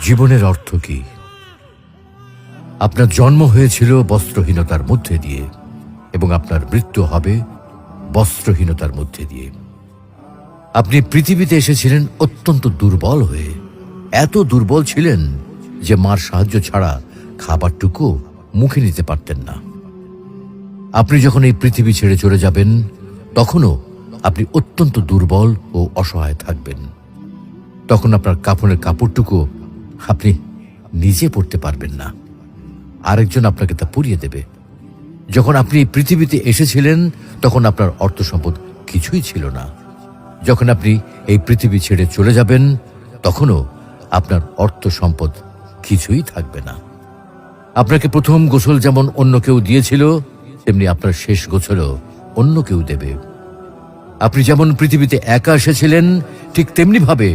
জীবনের অর্থ কি? আপনার জন্ম হয়েছিল বস্ত্রহীনতার মধ্যে দিয়ে এবং আপনার মৃত্যু হবে বস্ত্রহীনতার মধ্যে দিয়ে। আপনি পৃথিবীতে এসেছিলেন অত্যন্ত দুর্বল হয়ে। এত দুর্বল ছিলেন যে মার সাহায্য ছাড়া খাবারটুকু মুখে নিতে পারতেন না। আপনি যখন এই পৃথিবী ছেড়ে চলে যাবেন তখনও আপনি অত্যন্ত দুর্বল ও অসহায় থাকবেন। তখন আপনার কাফনের কাপড়টুকু আপনি নিজে পরতে পারবেন না, আরেকজন আপনাকে তা পরিয়ে দেবে। যখন আপনি পৃথিবীতে এসেছিলেন তখন আপনার অর্থ সম্পদ কিছুই ছিল না। যখন আপনি এই পৃথিবী ছেড়ে চলে যাবেন তখনও আপনার অর্থ সম্পদ কিছুই থাকবে না। আপনাকে প্রথম গোসল যেমন অন্য কেউ দিয়েছিল, তেমনি আপনার শেষ গোসলও অন্য কেউ দেবে। আপনি যেমন পৃথিবীতে একা এসেছিলেন, ঠিক তেমনি ভাবে